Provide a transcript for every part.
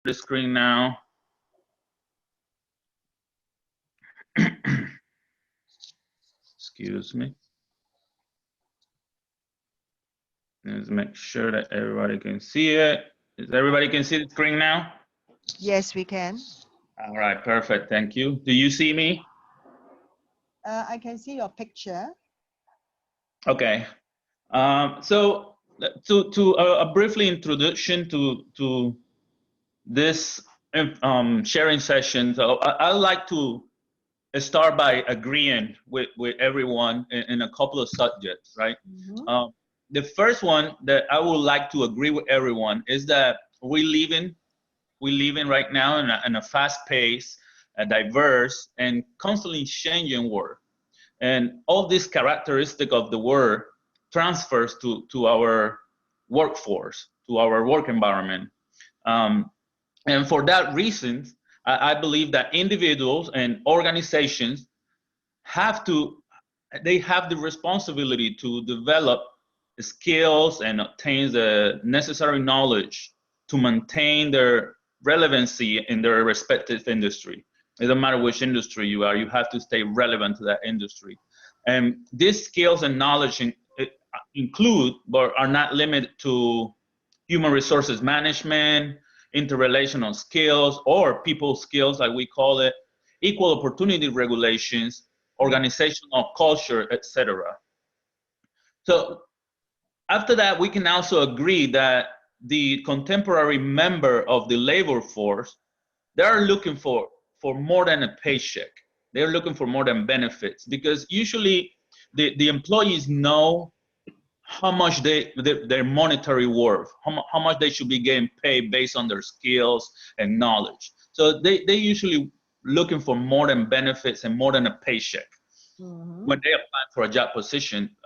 the screen now. Excuse me. Let's make sure that everybody can see it. Is everybody can see the screen now? Yes, we can. All right, perfect. Thank you. Do you see me? I can see your picture. Okay. So to a briefly introduction to this sharing session. So I like to start by agreeing with everyone in a couple of subjects, right? Mm-hmm. The first one that I would like to agree with everyone is that we living right now in a fast-paced, a diverse, and constantly changing world. And all this characteristic of the world transfers to our workforce, to our work environment. Um, and for that reason, I believe that individuals and organizations have to, they have the responsibility to develop skills and obtain the necessary knowledge to maintain their relevancy in their respective industry. It doesn't matter which industry you are, you have to stay relevant to that industry. And these skills and knowledge include, but are not limited to, human resources management, interrelational skills, or people skills, like we call it, equal opportunity regulations, organizational culture, etc. So after that, we can also agree that the contemporary member of the labor force, they're looking for more than a paycheck. They're looking for more than benefits, because usually the employees know how much their monetary worth, how much they should be getting paid based on their skills and knowledge. So they usually looking for more than benefits and more than a paycheck when they apply for a job position.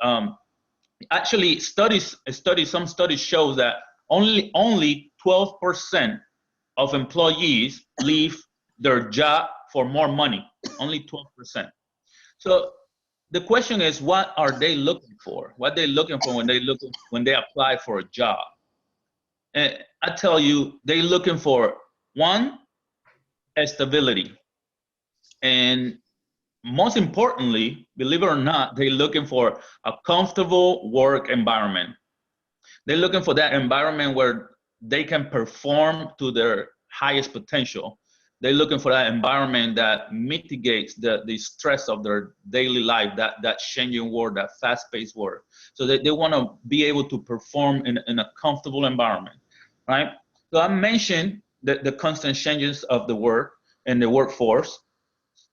Actually, some studies show that only 12% of employees leave their job for more money. Only 12%. So the question is, what are they looking for? What they looking for when they apply for a job? And I tell you, they looking for, one, stability, and most importantly, believe it or not, they're looking for a comfortable work environment. They're looking for that environment where they can perform to their highest potential. They're looking for that environment that mitigates the stress of their daily life, that changing world, that fast-paced world. So they want to be able to perform in a comfortable environment, right? So I mentioned the constant changes of the work and the workforce.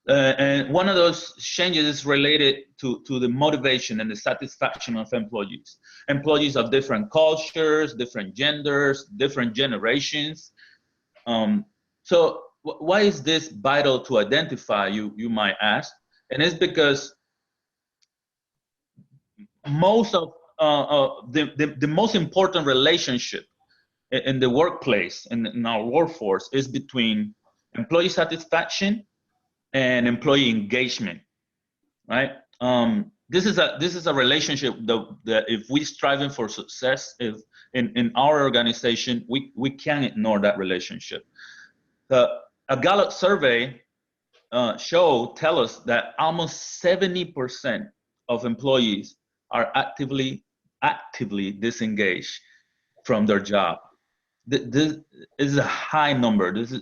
And one of those changes is related to the motivation and the satisfaction of employees. Employees of different cultures, different genders, different generations. So why is this vital to identify, you might ask? And it's because most of the most important relationship in the workplace, in our workforce, is between employee satisfaction and employee engagement, right? This is a relationship that if we striving for success, if in our organization, we can't ignore that relationship. A Gallup survey tell us that almost 70% of employees are actively disengaged from their job. This is a high number. This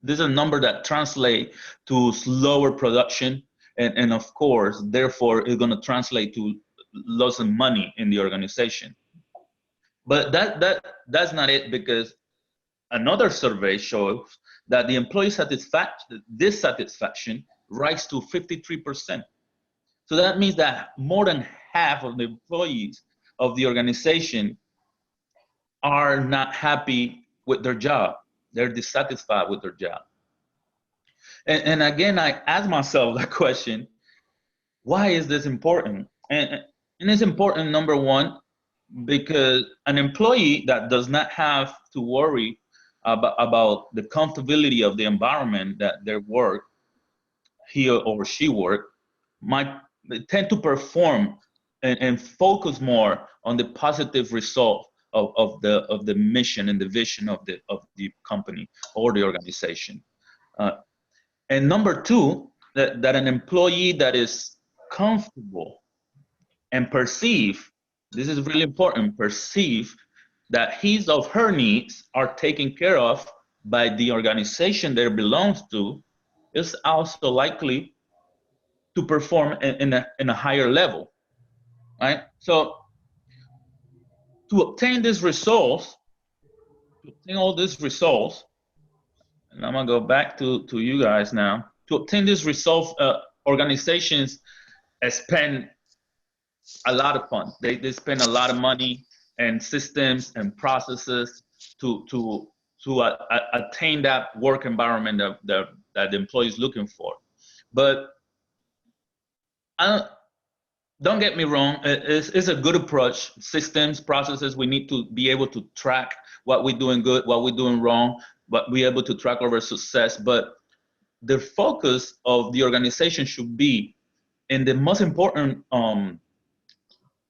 is a number that translates to slower production, and of course, therefore, it's going to translate to loss of money in the organization. But that's not it, because another survey shows that the employee dissatisfaction rises to 53%. So that means that more than half of the employees of the organization are not happy with their job. They're dissatisfied with their job. And again, I ask myself that question: why is this important? And it's important, number one, because an employee that does not have to worry about the comfortability of the environment that they work, he or she work, might tend to perform and focus more on the positive result of the mission and the vision of the company or the organization. And number two, that an employee that is comfortable and perceive, this is really important, perceive that his or her needs are taken care of by the organization that it belongs to, is also likely to perform in a higher level, right? So to obtain these results, to obtain all these results, and I'm gonna go back to you guys now. To obtain these results, organizations spend a lot of funds. They spend a lot of money and systems and processes to attain that work environment that the employee is looking for. But don't get me wrong, it's a good approach. Systems, processes, we need to be able to track what we're doing good, what we're doing wrong, but be able to track our success. But the focus of the organization should be in the most important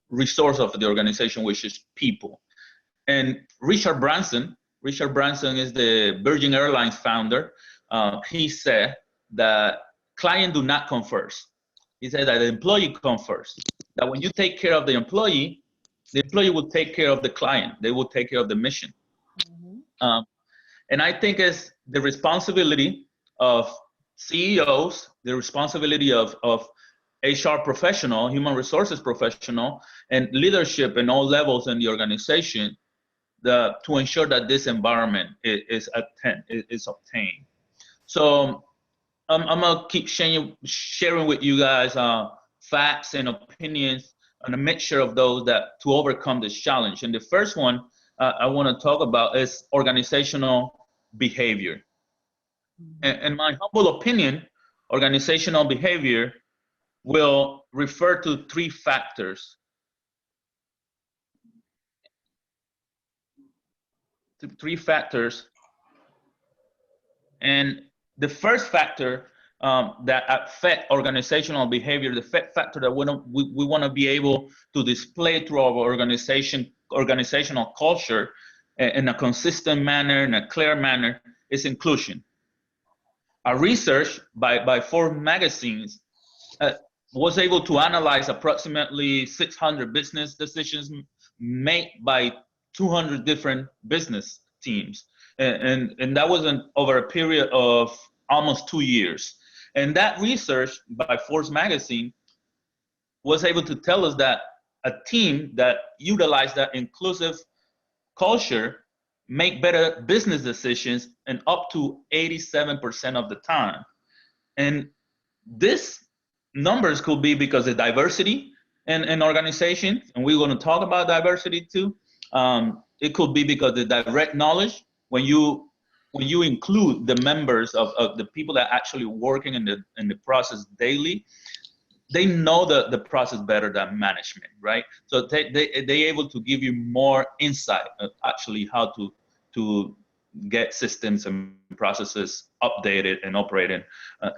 resource of the organization, which is people. And Richard Branson is the Virgin Airlines founder. He said that client do not come first. He said that the employee come first. That when you take care of the employee will take care of the client. They will take care of the mission. Mm-hmm. And I think it's the responsibility of CEOs, the responsibility of HR professional, human resources professional, and leadership in all levels in the organization to ensure that this environment is obtained. So I'm gonna keep sharing with you guys facts and opinions and a mixture of those to overcome this challenge. And the first one I want to talk about is organizational behavior. In my humble opinion, organizational behavior will refer to three factors. And the first factor that affect organizational behavior, the factor that we want to be able to display through our organizational culture in a consistent manner, in a clear manner, is inclusion. A research by Forbes magazines was able to analyze approximately 600 business decisions made by 200 different business teams. And that was over a period of almost 2 years. And that research by Forbes magazine was able to tell us that a team that utilized that inclusive culture make better business decisions and up to 87% of the time. And this numbers could be because of diversity in organization, and we're going to talk about diversity too. It could be because the direct knowledge, when you include the members of the people that are actually working in the process daily, they know the process better than management, right? So they able to give you more insight of actually how to get systems and processes updated and operated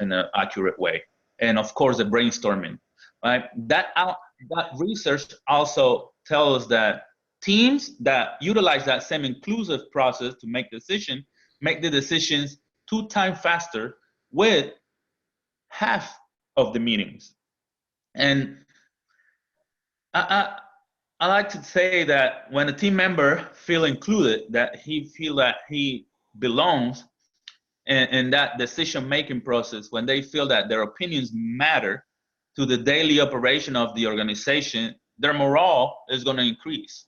in an accurate way. And of course, the brainstorming, right? That research also tells us that teams that utilize that same inclusive process to make the decisions 2 times faster with half of the meetings. And I like to say that when a team member feel included, that he feel that he belongs in that decision-making process, when they feel that their opinions matter to the daily operation of the organization, their morale is going to increase.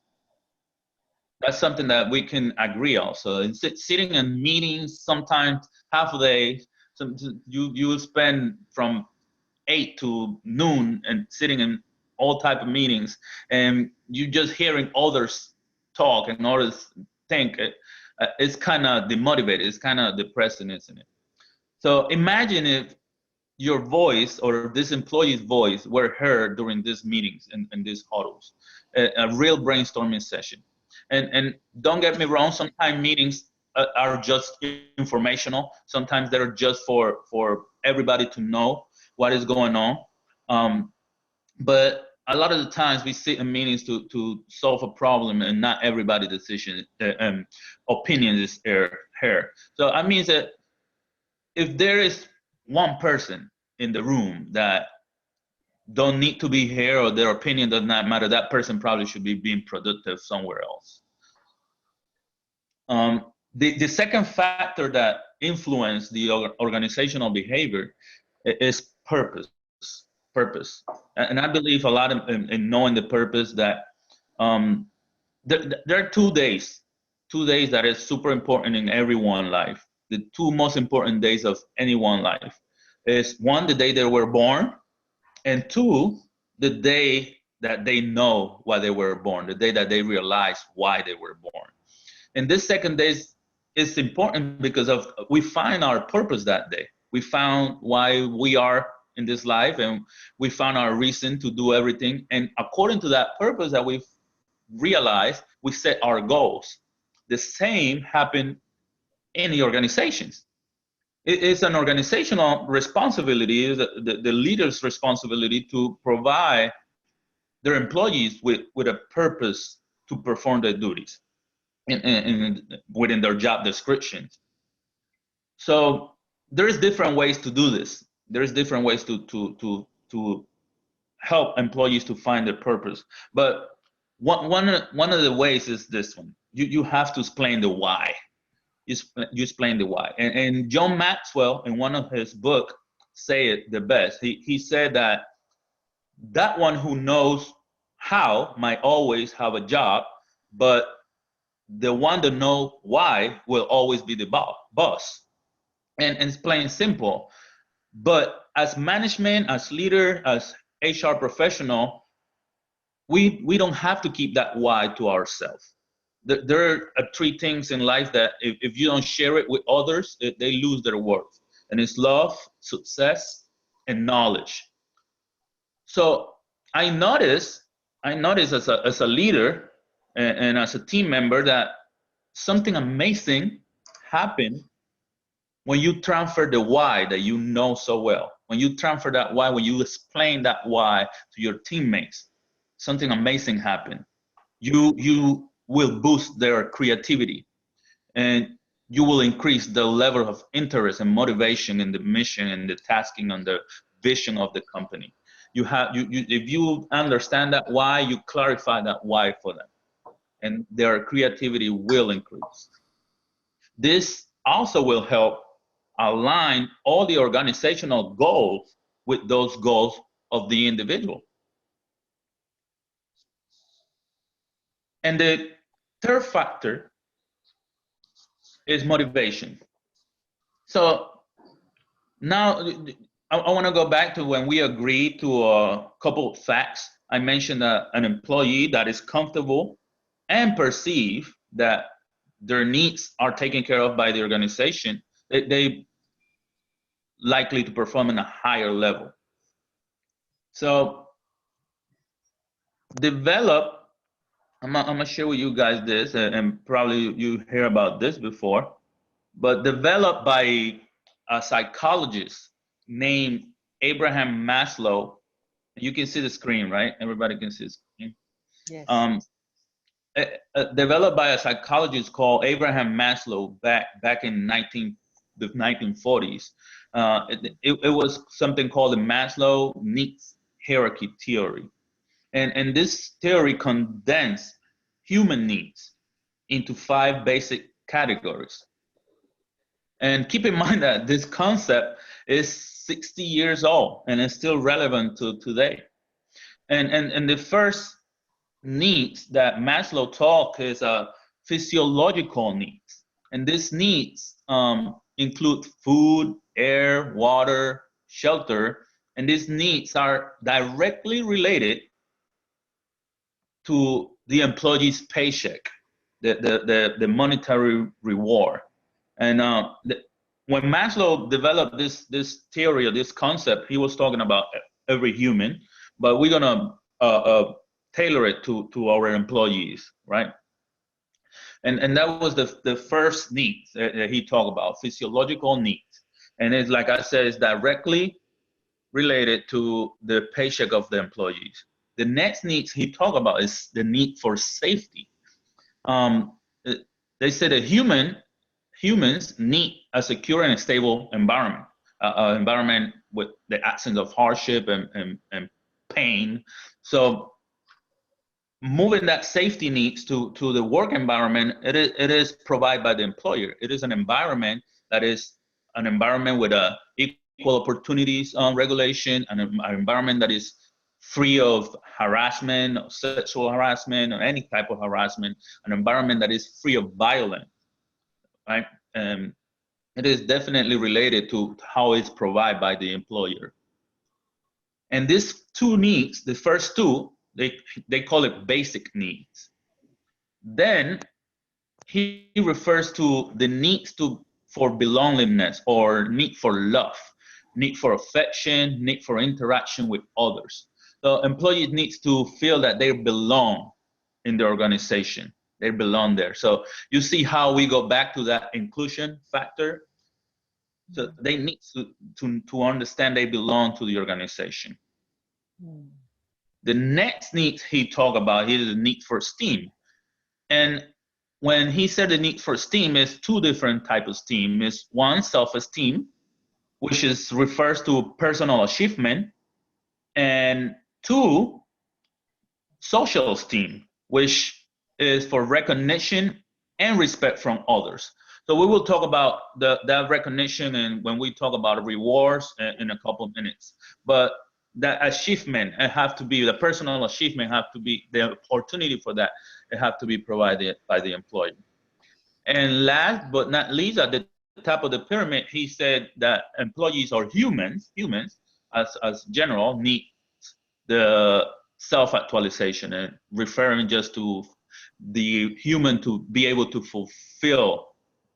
That's something that we can agree also. And sitting in meetings, sometimes half a day, you spend from 8 to noon and sitting in all type of meetings, and you just hearing others talk and others think. It's kind of demotivated. It's kind of depressing, isn't it? So imagine if your voice or this employee's voice were heard during these meetings and these huddles, a real brainstorming session. And don't get me wrong, sometimes meetings are just informational. Sometimes they're just for everybody to know what is going on. But a lot of the times we sit in meetings to solve a problem, and not everybody's decision opinion is here. So that means that if there is one person in the room that don't need to be here, or their opinion does not matter, that person probably should be being productive somewhere else. The second factor that influence the organizational behavior is purpose. And I believe a lot in knowing the purpose, that there are 2 days that is super important in everyone's life. The two most important days of anyone's life is, one, the day they were born, and two, the day that they know why they were born, the day that they realize why they were born. And this second day is important because of we find our purpose that day. We found why we are in this life, and we found our reason to do everything. And according to that purpose that we've realized, we set our goals. The same happened in the organizations. It's an organizational responsibility, the leader's responsibility, to provide their employees with a purpose to perform their duties within their job descriptions. So there's different ways to do this. There's different ways to help employees to find their purpose. But one of the ways is this one. You have to explain the why. You explain the why. And John Maxwell, in one of his books, say it the best. He said that one who knows how might always have a job, but the one that knows why will always be the boss. And it's plain simple. But as management, as leader, as HR professional, we don't have to keep that why to ourselves. There are three things in life that if you don't share it with others, they lose their worth. And it's love, success, and knowledge. So I noticed as a leader and as a team member that something amazing happened when you transfer the why that you know so well. When you transfer that why, when you explain that why to your teammates, something amazing happened. You will boost their creativity, and you will increase the level of interest and motivation in the mission and the tasking and the vision of the company. If you understand that why, you clarify that why for them, and their creativity will increase. This also will help align all the organizational goals with those goals of the individual. And the third factor is motivation. So now I want to go back to when we agreed to a couple of facts. I mentioned that an employee that is comfortable and perceive that their needs are taken care of by the organization, they likely to perform in a higher level. So develop, I'm gonna share with you guys this, and probably you hear about this before, but developed by a psychologist named Abraham Maslow. You can see the screen, right? Everybody can see the screen. Yes. Developed by a psychologist called Abraham Maslow back in the 1940s. It was something called the Maslow needs hierarchy theory. And this theory condensed human needs into 5 basic categories. And keep in mind that this concept is 60 years old and is still relevant to today. And the first needs that Maslow talked is physiological needs. And these needs include food, air, water, shelter, and these needs are directly related to the employee's paycheck, the monetary reward. And when Maslow developed this theory or this concept, he was talking about every human, but we're gonna tailor it to our employees, right? And that was the first need that he talked about, physiological needs. And it's like I said, it's directly related to the paycheck of the employees. The next needs he talked about is the need for safety. They said that humans need a secure and stable environment, environment with the absence of hardship and pain. So moving that safety needs to the work environment, it is provided by the employer. It is an environment that is an environment with equal opportunities regulation, an environment that is free of harassment, or sexual harassment, or any type of harassment, an environment that is free of violence, right? It is definitely related to how it's provided by the employer. And these two needs, the first two, they call it basic needs. Then he refers to the needs for belongingness or need for love, need for affection, need for interaction with others. So employees needs to feel that they belong in the organization. They belong there. So you see how we go back to that inclusion factor. So they need to understand they belong to the organization. The next need he talked about is the need for esteem. And when he said the need for esteem, is two different types of esteem. Is one, self-esteem, which refers to personal achievement, and two, social esteem, which is for recognition and respect from others. So we will talk about that recognition and when we talk about rewards in a couple of minutes. But that achievement, it have to be, the personal achievement have to be, the opportunity for that, it have to be provided by the employer. And last but not least, at the top of the pyramid, he said that employees or humans as general need the self-actualization, and referring just to the human to be able to fulfill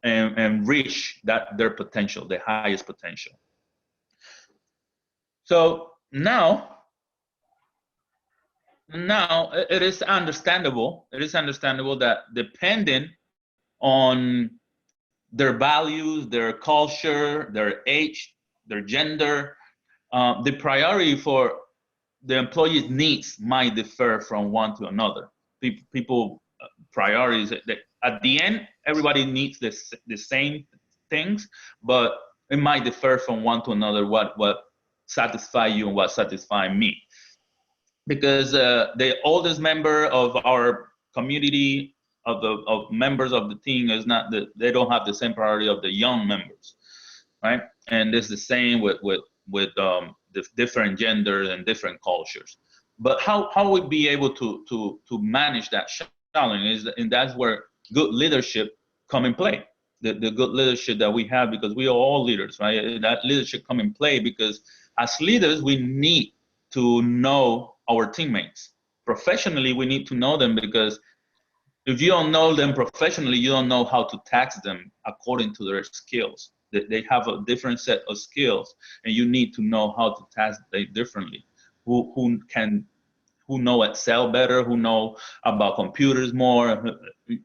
and reach their potential, the highest potential. So now it is understandable that depending on their values, their culture, their age, their gender, the priority for the employee's needs might differ from one to another. People priorities, at the end, everybody needs the same things, but it might differ from one to another what satisfy you and what satisfy me. Because the oldest member of our community, of members of the team, is not they don't have the same priority of the young members, right? And it's the same with the different genders and different cultures. But how we be able to manage that challenge and that's where good leadership come in play. The good leadership that we have, because we are all leaders, right? That leadership come in play because as leaders we need to know our teammates. Professionally, we need to know them, because if you don't know them professionally, you don't know how to tax them according to their skills. They have a different set of skills, and you need to know how to task them differently. Who know Excel better, who know about computers more,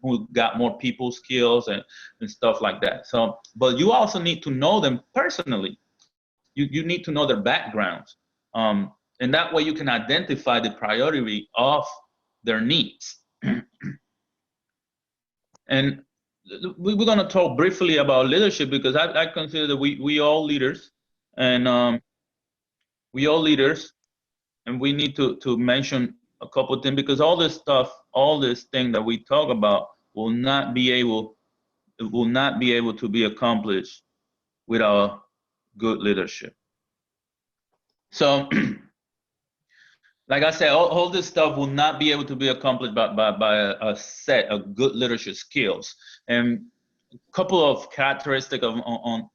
who got more people skills and stuff like that. So, but you also need to know them personally. You need to know their backgrounds. And that way you can identify the priority of their needs. And we're going to talk briefly about leadership, because I consider that we all leaders, and we all leaders, and we need to mention a couple of things, because all this stuff, all this thing that we talk about will not be able to be accomplished without good leadership. So like I said, all this stuff will not be able to be accomplished by a set of good leadership skills. And a couple of characteristics on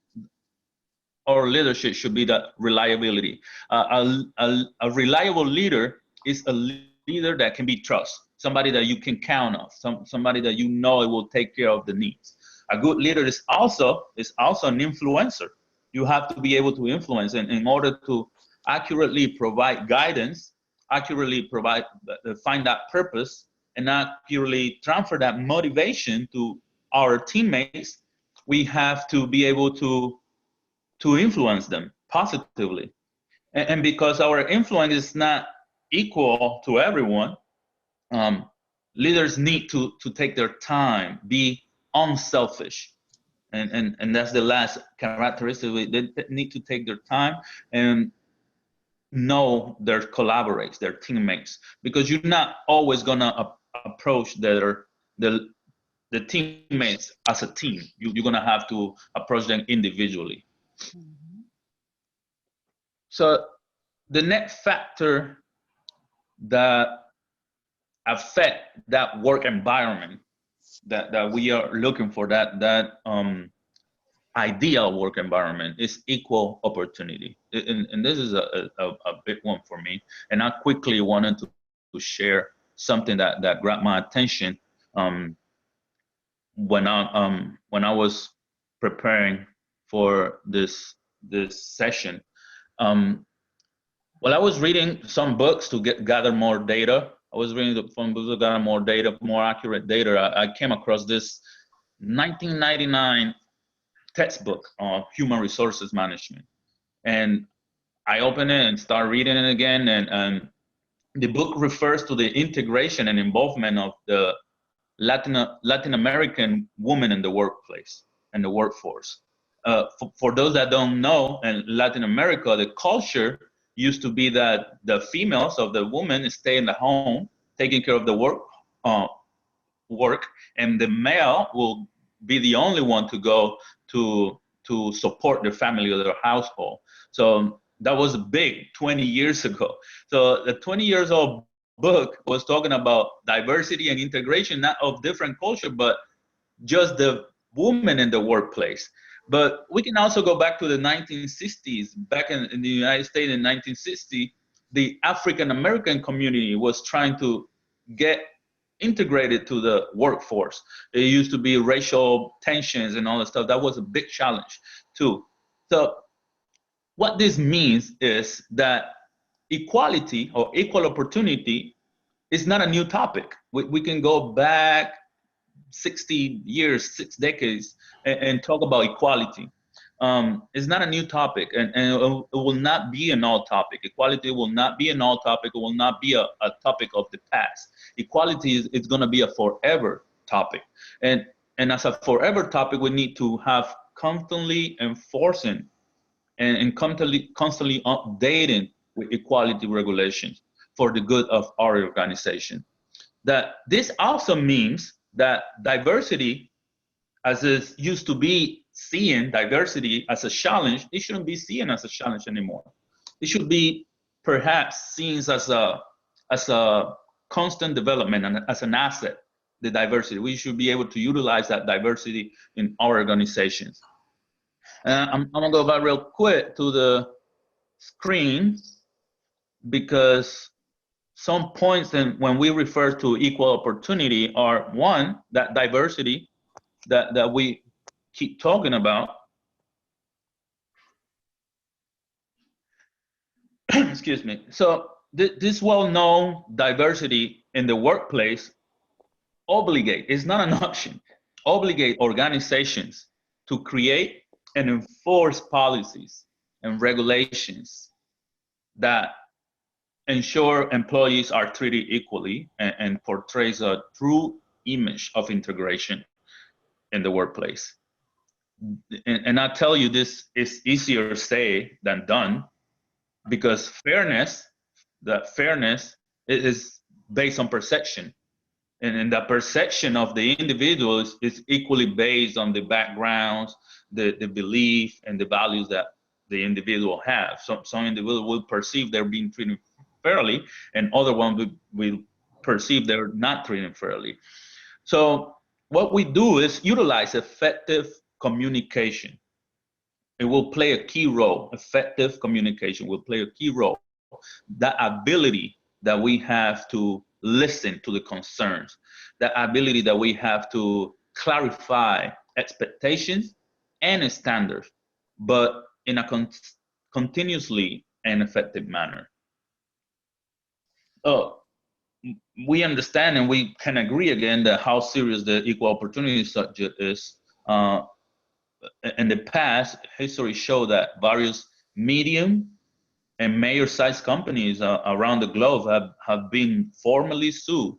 our leadership should be that reliability. A reliable leader is a leader that can be trusted, somebody that you can count on, somebody that you know it will take care of the needs. A good leader is also an influencer. You have to be able to influence, and in order to accurately provide guidance, accurately find that purpose, and accurately transfer that motivation to our teammates, we have to be able to influence them positively. And because our influence is not equal to everyone, leaders need to take their time, be unselfish. And that's the last characteristic. They need to take their time and know their collaborates, their teammates, because you're not always gonna approach the teammates as a team. You're gonna have to approach them individually. Mhm. So the next factor that affect that work environment that we are looking for, that ideal work environment, is equal opportunity. And this is a big one for me. And I quickly wanted to share something that grabbed my attention when I was preparing for this session. Well, I was reading some books to gather more data. I was reading some books to gather more data, more accurate data. I came across this 1999 textbook on human resources management, and I opened it and started reading it again. And the book refers to the integration and involvement of the Latin American woman in the workplace and the workforce. For those that don't know, in Latin America, the culture used to be that the females of the women stay in the home, taking care of the work, and the male will be the only one to go to support their family or their household. So that was big 20 years ago. So the 20 years old book was talking about diversity and integration, not of different culture, but just the woman in the workplace. But we can also go back to the 1960s. Back in the United States in 1960, the African American community was trying to get integrated to the workforce. There used to be racial tensions and all that stuff. That was a big challenge too. So what this means is that equality or equal opportunity is not a new topic. We can go back 60 years, 6 decades, and talk about equality. It's not a new topic, and it will not be an all topic. Equality will not be an all topic. It will not be a topic of the past. Equality is going to be a forever topic. And as a forever topic, we need to have constantly enforcing and constantly updating with equality regulations for the good of our organization. That this also means that diversity, as it used to be seen, diversity as a challenge, it shouldn't be seen as a challenge anymore. It should be perhaps seen as a constant development and as an asset. The diversity, we should be able to utilize that diversity in our organizations. I'm gonna go back real quick to the screen, because some points when we refer to equal opportunity are, one, that diversity that we keep talking about. Excuse me. So this well-known diversity in the workplace it's not an option, obligate organizations to create and enforce policies and regulations that ensure employees are treated equally and portrays a true image of integration in the workplace. And I tell you, this is easier said than done, because that fairness is based on perception. And the perception of the individual is equally based on the backgrounds, the belief, and the values that the individual have. Some individuals will perceive they're being treated fairly, and other ones will perceive they're not treated fairly. So what we do is utilize effective communication. It will play a key role. Effective communication will play a key role. That ability that we have to listen to the concerns, that ability that we have to clarify expectations and standards, but in a continuously and effective manner. Oh, we understand and we can agree again that how serious the equal opportunity subject is. In the past, history showed that various medium and major-sized companies around the globe have been formally sued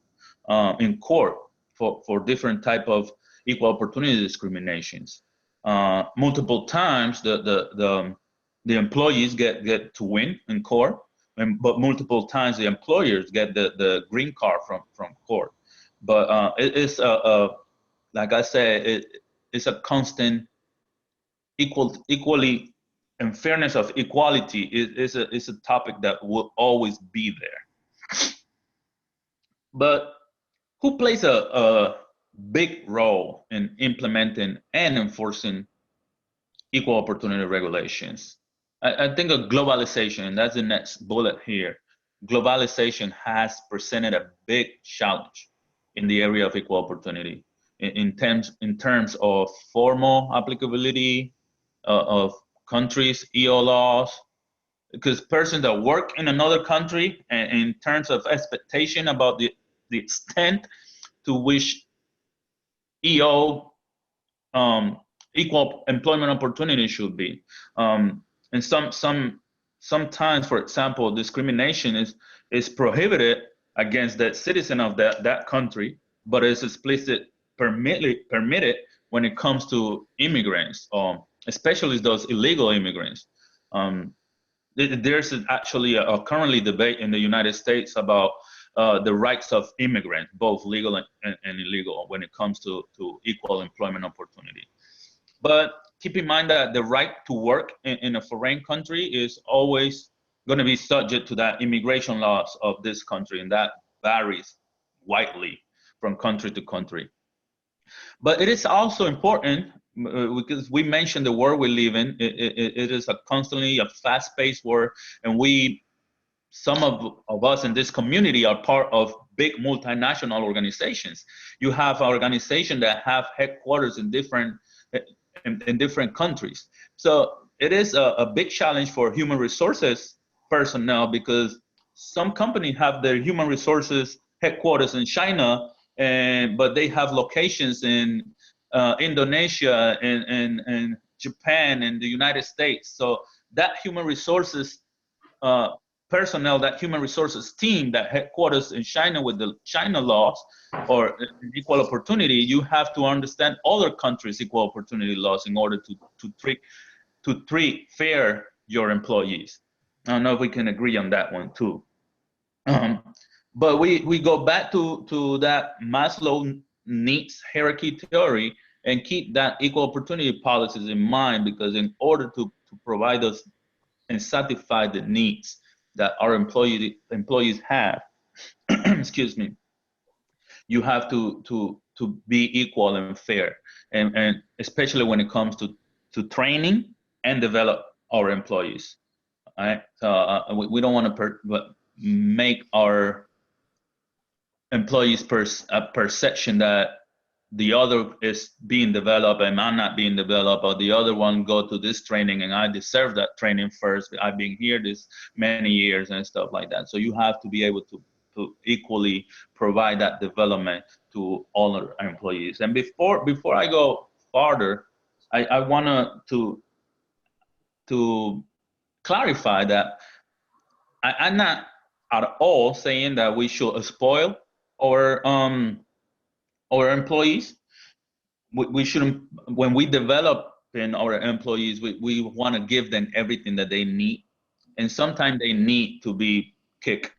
in court for different type of equal opportunity discriminations. Multiple times the employees get to win in court, but multiple times the employers get the green card from court. But it's like I said, it's a constant equally, and fairness of equality is a topic that will always be there. But who plays a big role in implementing and enforcing equal opportunity regulations? I think of globalization, and that's the next bullet here. Globalization has presented a big challenge in the area of equal opportunity in terms of formal applicability of countries' EO laws, because persons that work in another country, and in terms of expectation about the extent to which EO equal employment opportunity should be. And sometimes, for example, discrimination is prohibited against the citizen of that country, but is explicit permitted when it comes to immigrants, especially those illegal immigrants. There's actually a currently debate in the United States about the rights of immigrants, both legal and illegal, when it comes to equal employment opportunity. But keep in mind that the right to work in a foreign country is always going to be subject to that immigration laws of this country, and that varies widely from country to country. But it is also important, because we mentioned the world we live in. It is constantly a fast-paced world, and some of us in this community are part of big multinational organizations. You have organizations that have headquarters in different countries. So it is a big challenge for human resources personnel, because some companies have their human resources headquarters in China, but they have locations in Indonesia and Japan and the United States. So that human resources personnel, that human resources team that headquarters in China with the China laws or equal opportunity, you have to understand other countries' equal opportunity laws in order to treat fair your employees. I don't know if we can agree on that one too. But we go back to that Maslow needs hierarchy theory and keep that equal opportunity policies in mind, because in order to provide us and satisfy the needs that our employees have, excuse me, you have to be equal and fair, and especially when it comes to training and develop our employees. All right, so we don't want to make our employees a perception that the other is being developed and I'm not being developed, or the other one go to this training and I deserve that training first. I've been here this many years and stuff like that. So you have to be able to equally provide that development to all our employees. And before I go farther, I want to clarify that I'm not at all saying that we should spoil our employees. We shouldn't, when we develop in our employees, we want to give them everything that they need, and sometimes they need to be kicked.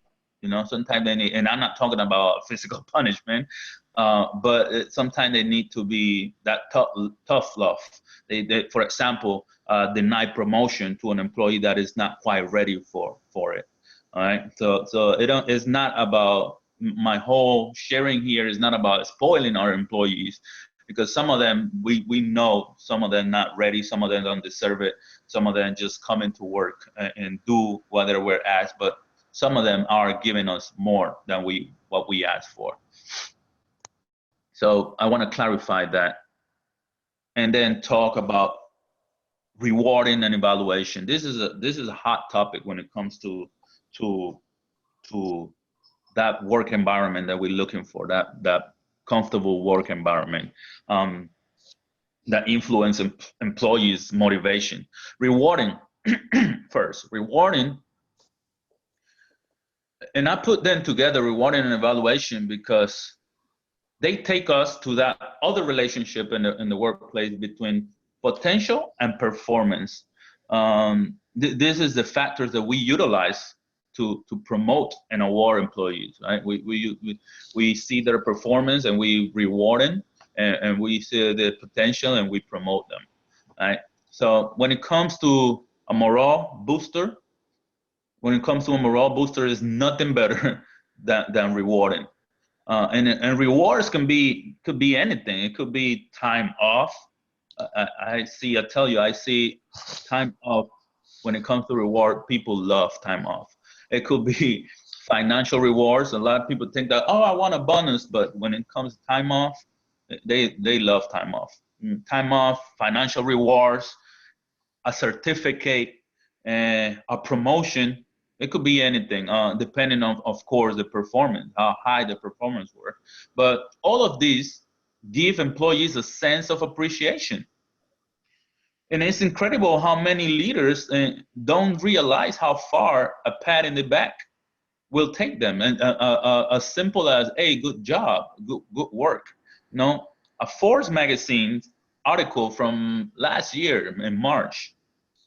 Sometimes they need, and I'm not talking about physical punishment, but sometimes they need to be that tough love. They for example, deny promotion to an employee that is not quite ready for it. All right, so it's not about, my whole sharing here is not about spoiling our employees, because some of them, we know some of them not ready, some of them don't deserve it, some of them just come into work and do whatever we're asked, but some of them are giving us more than what we asked for. So I want to clarify that, and then talk about rewarding and evaluation. This is a hot topic when it comes to that work environment that we're looking for, that comfortable work environment that influence employees' motivation. Rewarding first. Rewarding And I put them together, rewarding and evaluation, because they take us to that other relationship in the workplace between potential and performance. This is the factors that we utilize to promote and award employees, right? We see their performance and we reward them, and we see the potential and we promote them, right? So when it comes to a morale booster, is nothing better than rewarding. And rewards could be anything. It could be time off. I see time off. When it comes to reward, people love time off. It could be financial rewards. A lot of people think that, oh, I want a bonus, but when it comes to time off, they love time off. Time off, financial rewards, a certificate, a promotion. It could be anything, depending on, of course, the performance, how high the performance were. But all of these give employees a sense of appreciation. And it's incredible how many leaders don't realize how far a pat in the back will take them. And as simple as, hey, good job, good work. You know, a Forbes magazine article from last year in March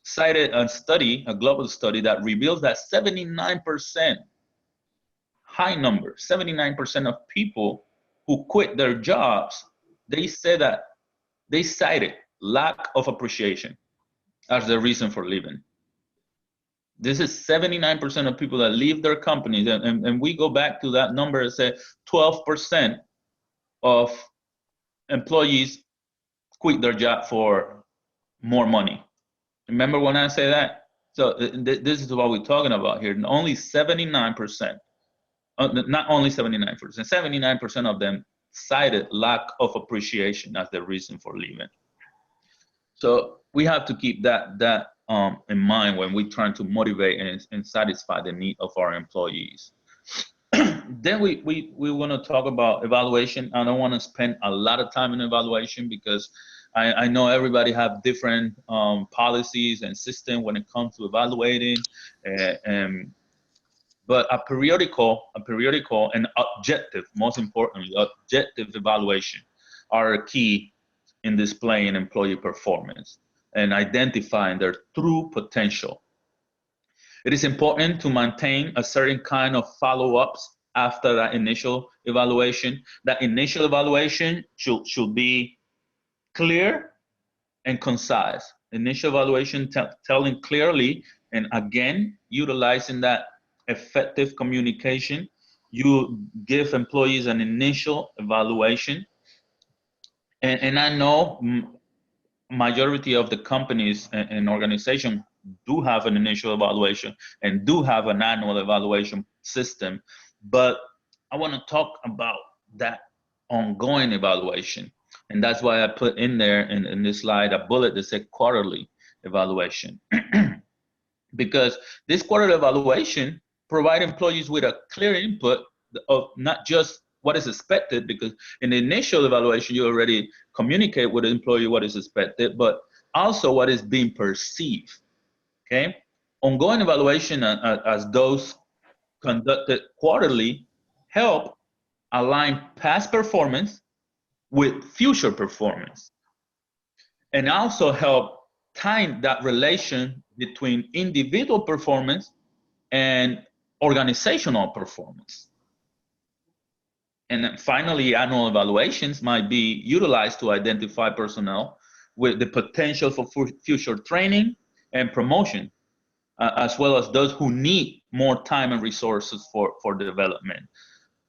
cited a global study that reveals that 79%, high number, 79% of people who quit their jobs, they said that they cited lack of appreciation as the reason for leaving. This is 79% of people that leave their companies, and we go back to that number and say 12% of employees quit their job for more money. Remember when I say that? So this is what we're talking about here. Only 79%, not only 79%, 79% of them cited lack of appreciation as the reason for leaving. So we have to keep that in mind when we're trying to motivate and satisfy the need of our employees. Then we want to talk about evaluation. I don't want to spend a lot of time in evaluation because I know everybody have different policies and system when it comes to evaluating, but a periodical and objective, most importantly, objective evaluation are key in displaying employee performance and identifying their true potential. It is important to maintain a certain kind of follow-ups after that initial evaluation. That initial evaluation should be clear and concise. Initial evaluation telling clearly, and again, utilizing that effective communication. You give employees an initial evaluation. And I know majority of the companies and organizations do have an initial evaluation and do have an annual evaluation system, but I want to talk about that ongoing evaluation. And that's why I put in there in this slide a bullet that said quarterly evaluation. Because this quarterly evaluation provide employees with a clear input of not just what is expected, because in the initial evaluation, you already communicate with the employee what is expected, but also what is being perceived, okay? Ongoing evaluation, as those conducted quarterly, help align past performance with future performance, and also help time that relation between individual performance and organizational performance. And then finally, annual evaluations might be utilized to identify personnel with the potential for future training and promotion, as well as those who need more time and resources for development.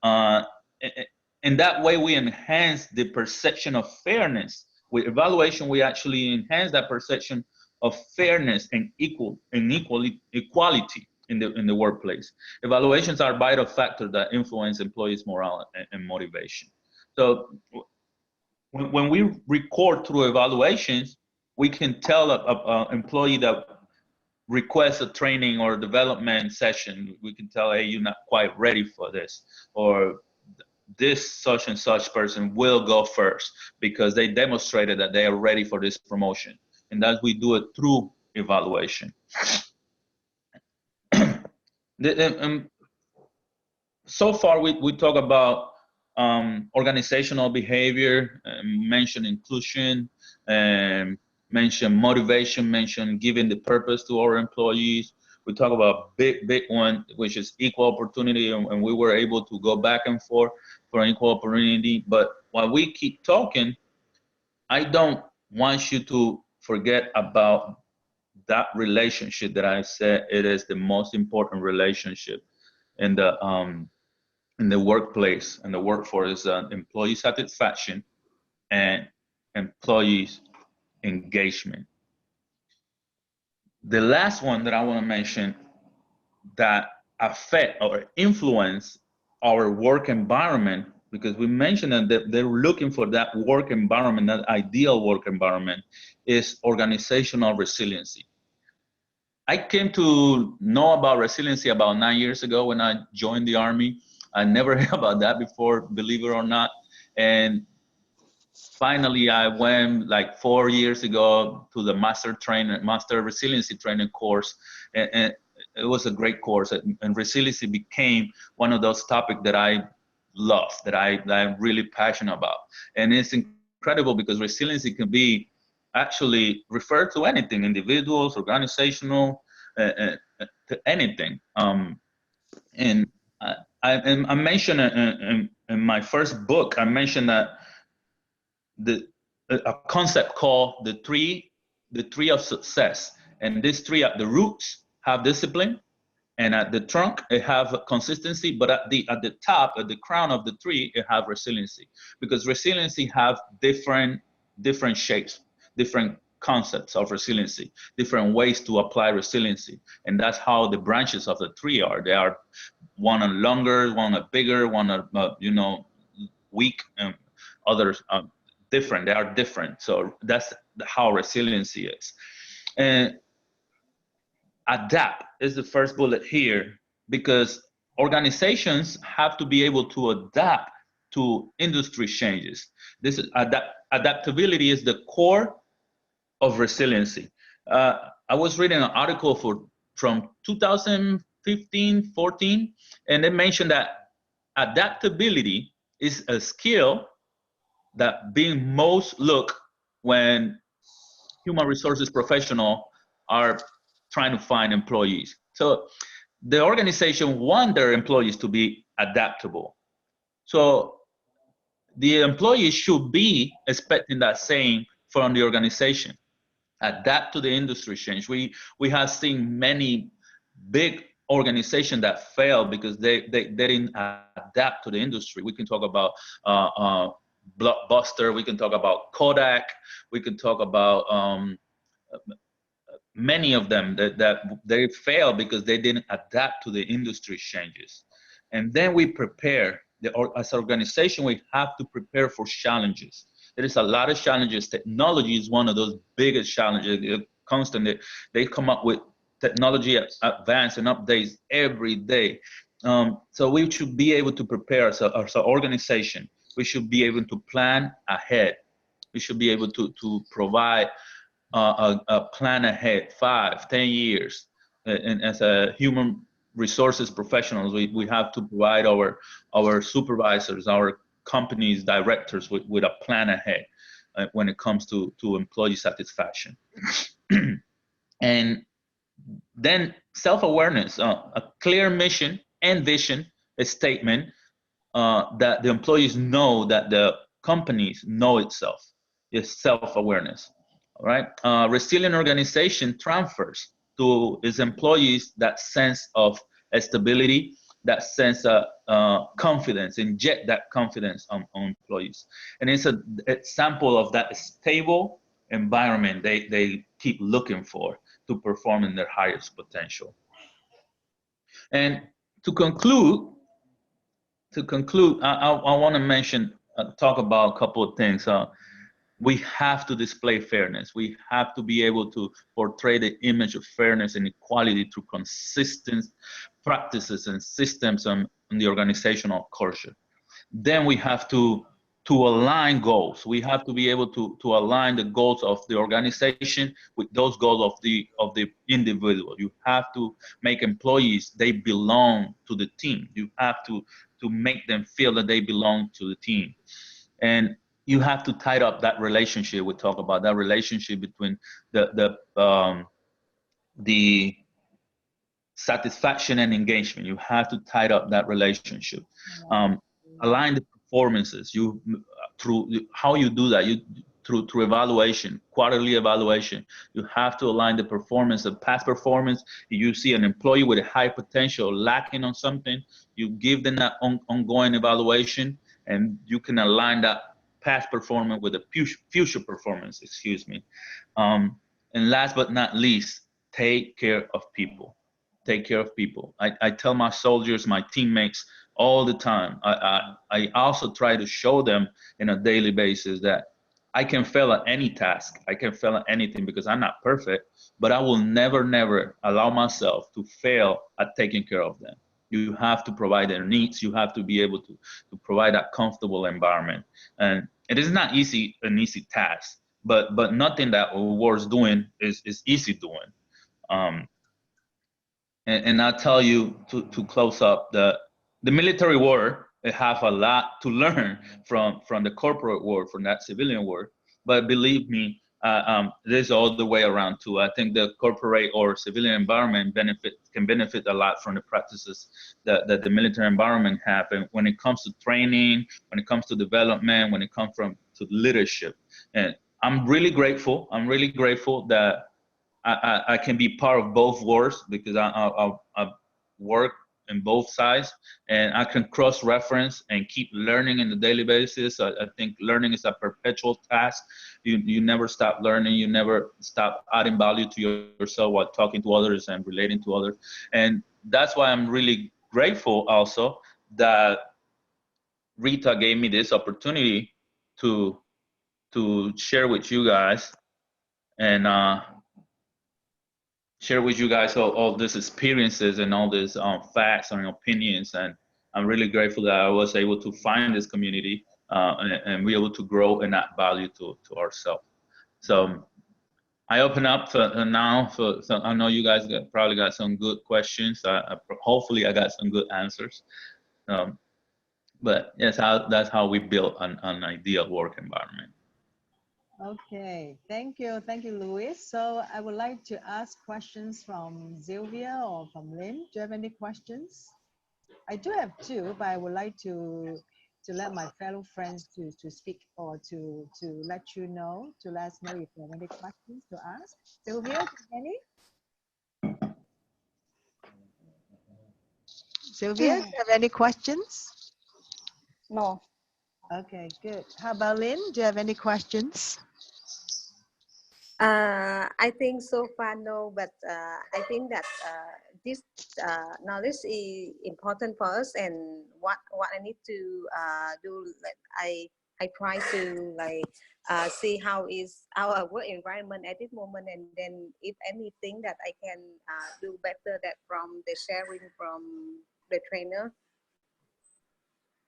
And that way we enhance the perception of fairness. With evaluation, we actually enhance that perception of fairness and equality in the workplace. Evaluations are vital factors that influence employees' morale and motivation. So when we record through evaluations, we can tell an employee that requests a training or development session. We can tell, hey, you're not quite ready for this, or this such and such person will go first because they demonstrated that they are ready for this promotion. And that we do it through evaluation. so far we talk about organizational behavior, mention inclusion, mention motivation, mention giving the purpose to our employees. We talk about big one, which is equal opportunity, and we were able to go back and forth for an equal opportunity. But while we keep talking, I don't want you to forget about that relationship that I said it is the most important relationship in the workplace and the workforce is employee satisfaction and employees engagement. The last one that I want to mention that affect or influence our work environment, because we mentioned that they're looking for that work environment, that ideal work environment, is organizational resiliency. I came to know about resiliency about 9 years ago when I joined the Army. I never heard about that before, believe it or not. And finally, I went like 4 years ago to the master resiliency training course, and it was a great course. And resiliency became one of those topics that I love, that I'm really passionate about. And it's incredible because resiliency can be actually referred to anything, individuals, organizational, to anything. And I mentioned in my first book, I mentioned that a concept called the tree of success, and this tree at the roots have discipline, and at the trunk it have consistency, but at the top, at the crown of the tree, it have resiliency, because resiliency have different shapes, different concepts of resiliency, different ways to apply resiliency, and that's how the branches of the tree are. They are one are longer, one are bigger, one are weak, and others different. They are different. So that's how resiliency is. And adapt is the first bullet here, because organizations have to be able to adapt to industry changes. This is adaptability is the core of resiliency. I was reading an article from 2015-14, and they mentioned that adaptability is a skill that being most looked when human resources professional are trying to find employees. So the organization want their employees to be adaptable. So the employees should be expecting that same from the organization. Adapt to the industry change. We have seen many big organizations that fail because they didn't adapt to the industry. We can talk about Blockbuster. We can talk about Kodak. We can talk about many of them that they fail because they didn't adapt to the industry changes. And then we prepare. As an organization, we have to prepare for challenges. There is a lot of challenges. Technology is one of those biggest challenges. Constantly, they come up with technology advance and updates every day. So we should be able to prepare as an organization. We should be able to plan ahead. We should be able to provide a plan ahead, 5, 10 years. And as a human resources professionals, we have to provide our supervisors, our companies, directors with a plan ahead when it comes to employee satisfaction. And then self-awareness, a clear mission and vision, a statement that the employees know that the companies know itself, is self-awareness. All right. Resilient organization transfers to its employees that sense of stability, that sense of confidence, inject that confidence on employees. And it's an example of that stable environment they keep looking for to perform in their highest potential. And to conclude, I want to mention, talk about a couple of things. We have to display fairness. We have to be able to portray the image of fairness and equality through consistent practices and systems on the organizational culture. Then we have to to align goals. We have to be able to align the goals of the organization with those goals of the individual. You have to make employees, they belong to the team. You have to make them feel that they belong to the team. And you have to tie up that relationship. We talk about that relationship between the satisfaction and engagement. You have to tie up that relationship. Um, Align the performances. You through how you do that. You through evaluation, quarterly evaluation. You have to align the performance of past performance. If you see an employee with a high potential lacking on something, you give them that ongoing evaluation, and you can align that past performance with the future performance. Excuse me. And last but not least, take care of people. Take care of people. I tell my soldiers, my teammates all the time. I also try to show them in a daily basis that I can fail at any task. I can fail at anything because I'm not perfect, but I will never, never allow myself to fail at taking care of them. You have to provide their needs. You have to be able to provide that comfortable environment. And it is not an easy task, but nothing that war's doing is easy doing. Um, and I'll tell you to close up the military war. It have a lot to learn from the corporate war, from that civilian war. But believe me, there's all the way around too. I think the corporate or civilian environment can benefit a lot from the practices that the military environment have. And when it comes to training, when it comes to development, when it comes to leadership, and I'm really grateful. I'm really grateful that I can be part of both wars because I work in both sides, and I can cross-reference and keep learning on a daily basis. I think learning is a perpetual task. You never stop learning. You never stop adding value to yourself while talking to others and relating to others. And that's why I'm really grateful also that Rita gave me this opportunity to share with you guys and share with you guys all these experiences and all these facts and opinions. And I'm really grateful that I was able to find this community and be able to grow and add value to ourselves. So I open up for now. So I know you guys probably got some good questions. Hopefully I got some good answers. But yes, that's how we build an ideal work environment. Okay, thank you, Louis. So I would like to ask questions from Sylvia or from Lynn. Do you have any questions? I do have two, but I would like to let my fellow friends to speak or to let you know, to let us know if you have any questions to ask. Sylvia, do you have any? Sylvia, do you have any questions? No. Okay, good. How about Lynn? Do you have any questions? I think so far no, but I think that this knowledge is important for us, and what I need to do, like I try to see how is our work environment at this moment, and then if anything that I can do better that from the sharing from the trainer.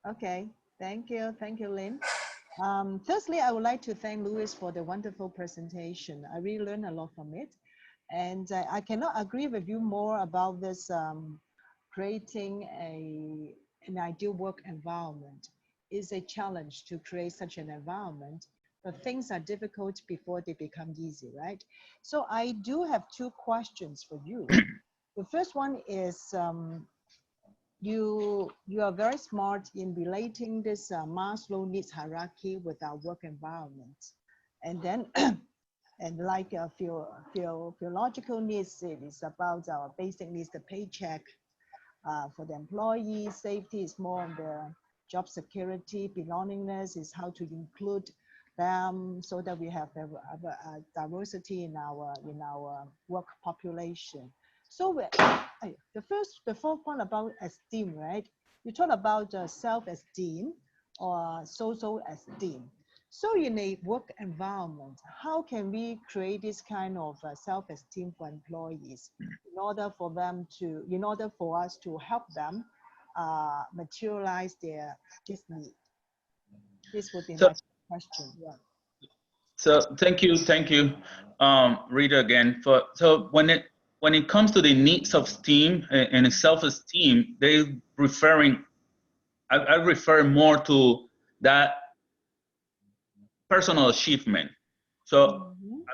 Okay, thank you, Lynn. Firstly, I would like to thank Louis for the wonderful presentation. I really learned a lot from it. And I cannot agree with you more about this creating an ideal work environment is a challenge to create such an environment, but things are difficult before they become easy, right? So I do have two questions for you. The first one is, you are very smart in relating this Maslow needs hierarchy with our work environment, and then and like physiological needs, it is about our basic needs, the paycheck for the employee. Safety is more on the job security. Belongingness is how to include them so that we have a diversity in our work population. So the fourth one about esteem, right? You talk about self-esteem or social esteem. So in a work environment, how can we create this kind of self-esteem for employees in order for us to help them materialize this need? This would be So, my question. Yeah. so thank you, Rita, again. So when it comes to the needs of esteem and self-esteem, they referring. I refer more to that personal achievement. So Mhm.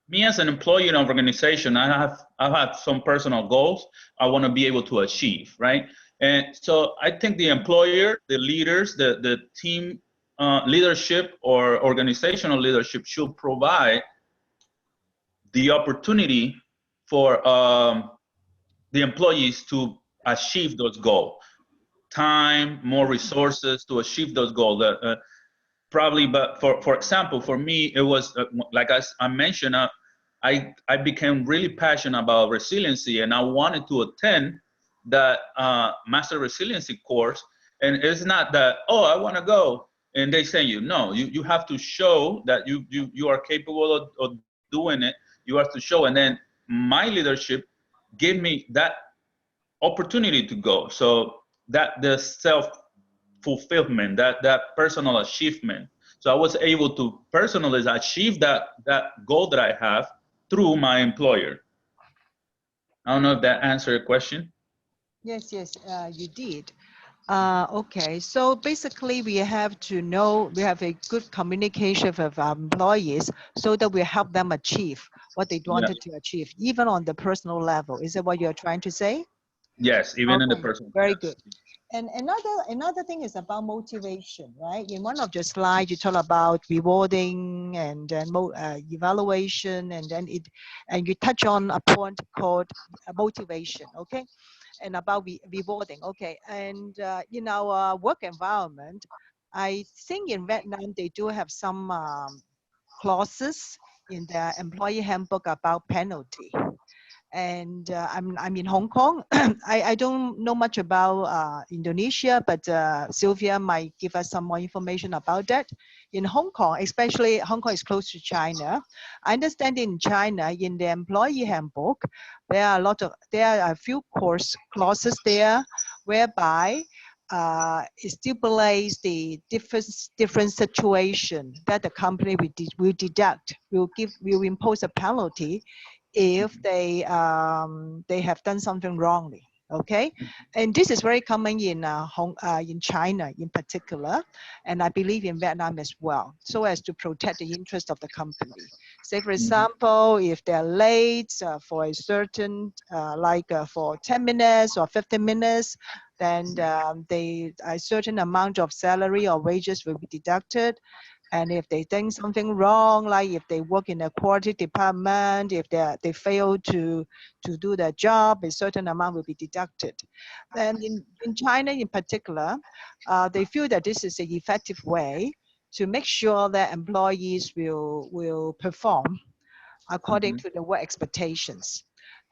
me as an employee in an organization, I have some personal goals I want to be able to achieve, right? And so I think the employer, the leaders, the team leadership or organizational leadership should provide the opportunity for the employees to achieve those goals. Time, more resources to achieve those goals. Probably, but for example, for me, it was like I mentioned, I became really passionate about resiliency, and I wanted to attend that master resiliency course. And it's not that, oh, I want to go and they say no, you have to show that you are capable of doing it. You have to show. And then my leadership gave me that opportunity to go. So that the self fulfillment, that personal achievement. So I was able to personally achieve that goal that I have through my employer. I don't know if that answered your question. Yes, yes, you did. Okay, so basically we have to know, we have a good communication with our employees so that we help them achieve what they Yeah. wanted to achieve, even on the personal level. Is that what you're trying to say? Yes, even in the Okay, person. very Yes. good. And another thing is about motivation, right? In one of your slides, you talk about rewarding and then evaluation, and then you touch on a point called motivation. Okay, and about rewarding. Okay, and in our work environment, I think in Vietnam they do have some clauses in their employee handbook about penalty. And I'm in Hong Kong. I don't know much about Indonesia, but Sylvia might give us some more information about that. In Hong Kong, especially Hong Kong is close to China. I understand in China, in the employee handbook, there are a few clauses there whereby it stipulates the different situation that the company will deduct, will impose a penalty if they have done something wrongly. Okay, and this is very common in China in particular, and I believe in Vietnam as well, so as to protect the interest of the company. Say for example, if they're late for a certain for 10 minutes or 15 minutes, then a certain amount of salary or wages will be deducted. And if they think something wrong, like if they work in a quality department, if they fail to do their job, a certain amount will be deducted. And in China in particular, they feel that this is an effective way to make sure that employees will perform according to the work expectations.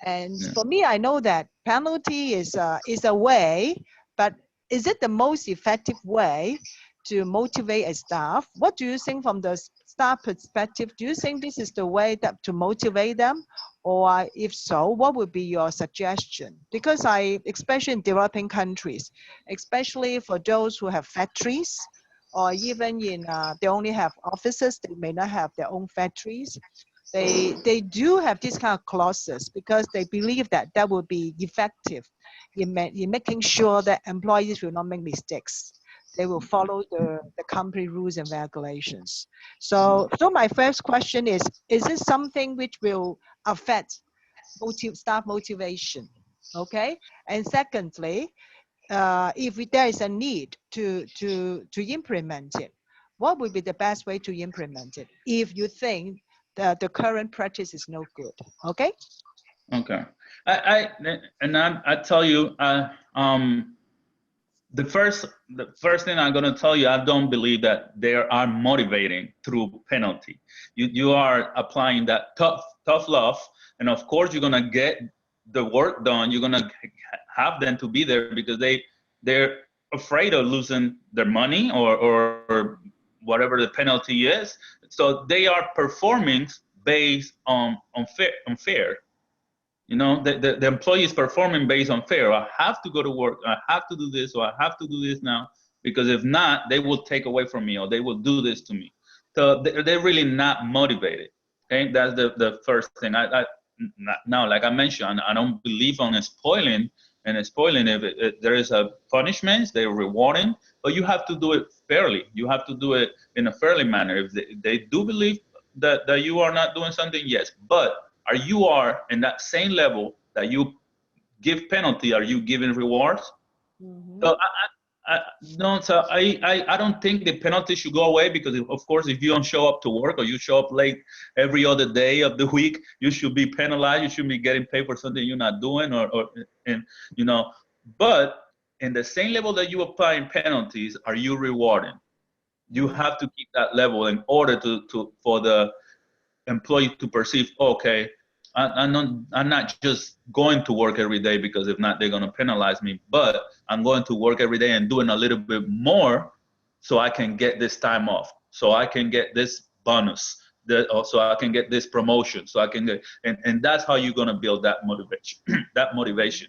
And Yeah. for me, I know that penalty is a way, but is it the most effective way to motivate a staff? What do you think from the staff perspective? Do you think this is the way that to motivate them? Or if so, what would be your suggestion? Because especially in developing countries, especially for those who have factories, or even they only have offices, they may not have their own factories. They do have these kind of clauses because they believe that that will be effective in making sure that employees will not make mistakes. They will follow the company rules and regulations. So my first question is it something which will affect staff motivation? Okay. And secondly, if there is a need to implement it, what would be the best way to implement it if you think that the current practice is no good? Okay. Okay. I tell you, the first thing I'm gonna tell you, I don't believe that they are motivating through penalty. You are applying that tough love, and of course you're gonna get the work done. You're gonna have them to be there because they're afraid of losing their money or whatever the penalty is. So they are performing based on fair. You know, the employee is performing based on fair. I have to go to work. I have to do this, or I have to do this now because if not, they will take away from me or they will do this to me. So they're really not motivated. Okay, that's the first thing. Now, like I mentioned, I don't believe on spoiling and spoiling. If there is a punishment, they're rewarding, but you have to do it fairly. You have to do it in a fairly manner. If they do believe that you are not doing something, yes, but you are in that same level that you give penalty, are you giving rewards? Mm-hmm. So I don't think the penalty should go away, because of course, if you don't show up to work or you show up late every other day of the week, you should be penalized. You should be getting paid for something you're not doing, and you know. But in the same level that you applying penalties, are you rewarding? You have to keep that level in order for the employee to perceive, okay, I'm not just going to work every day, because if not, they're going to penalize me, but I'm going to work every day and doing a little bit more so I can get this time off, so I can get this bonus, so I can get this promotion, so I can get, and that's how you're going to build that motivation. That motivation.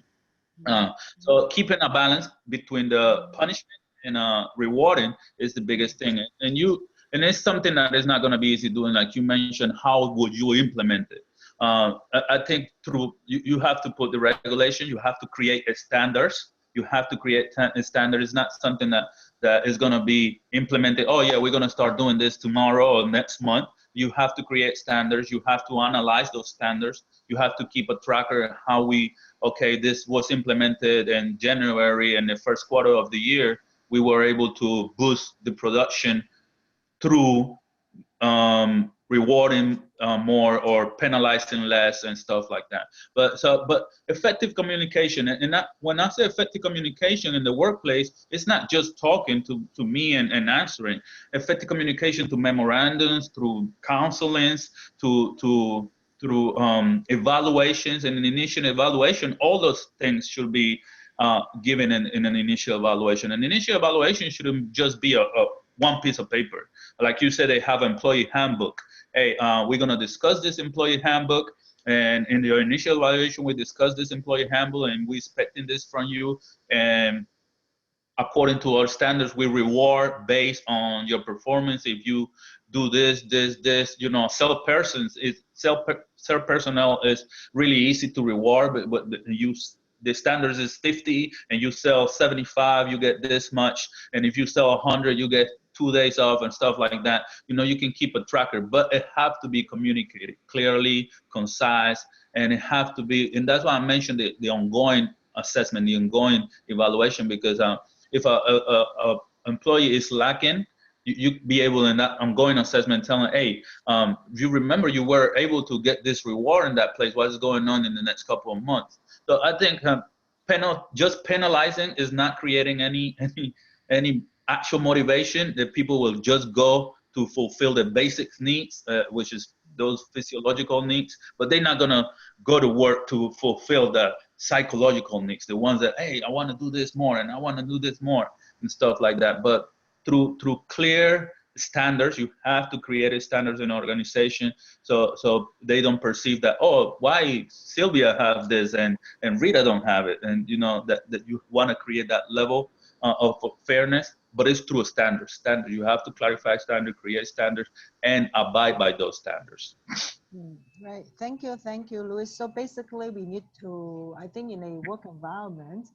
So keeping a balance between the punishment and rewarding is the biggest thing. And it's something that is not going to be easy doing. Like you mentioned, how would you implement it? I think through you have to put the regulation. You have to create standards. You have to create a standard. It's not something that is going to be implemented. Oh yeah, we're going to start doing this tomorrow or next month. You have to create standards. You have to analyze those standards. You have to keep a tracker of how okay, this was implemented in January, and the first quarter of the year, we were able to boost the production through rewarding more or penalizing less and stuff like that. But effective communication, and that, when I say effective communication in the workplace, it's not just talking to me and answering. Effective communication to memorandums, through counselings, through evaluations and an initial evaluation. All those things should be given in an initial evaluation. An initial evaluation shouldn't just be a one piece of paper. Like you said, they have an employee handbook. Hey, we're going to discuss this employee handbook. And in your initial evaluation, we discussed this employee handbook, and we're expecting this from you. And according to our standards, we reward based on your performance. If you do this, sell personnel is really easy to reward, but the standards is 50 and you sell 75, you get this much. And if you sell 100, you get 2 days off and stuff like that. You can keep a tracker, but it have to be communicated clearly, concise, and it have to be, and that's why I mentioned the ongoing assessment, the ongoing evaluation, because if a employee is lacking, you be able in that ongoing assessment telling, hey, you remember you were able to get this reward in that place. What is going on in the next couple of months? So I think just penalizing is not creating any actual motivation, that people will just go to fulfill the basic needs, which is those physiological needs, but they're not gonna go to work to fulfill the psychological needs, the ones that, hey, I want to do this more and I want to do this more and stuff like that. But through clear standards, you have to create standards in organization, so they don't perceive that, oh, why Sylvia have this and Rita don't have it, and that you want to create that level of fairness. But it's through a standard. You have to clarify standard, create standards, and abide by those standards. Right. Thank you, Luis. So basically, we need to, I think, in a work environment,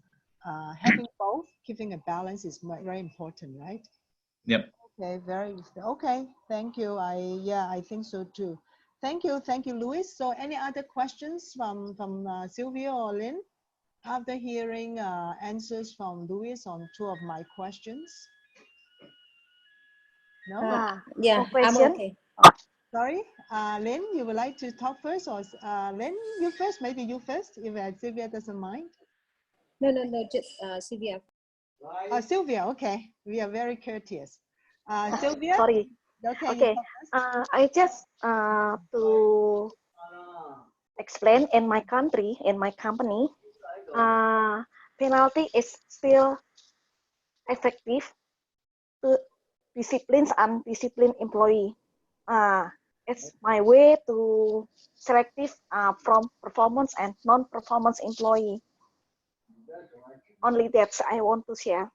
having both, keeping a balance is very important, right? Yep. Okay. Okay. Thank you. I think so too. Thank you, Luis. So, any other questions from Sylvia or Lynn after hearing answers from Luis on 2 of my questions? No. Yeah, I'm okay. Sorry, Lynn, you would like to talk first, or Lynn, you first? Maybe you first, if Sylvia doesn't mind. No, just Sylvia. Sylvia, okay. We are very courteous. Sylvia? Sorry. Okay. I just to explain, in my country, in my company, penalty is still effective to discipline undisciplined employee. It's my way to selective from performance and non-performance employee. Only that I want to share.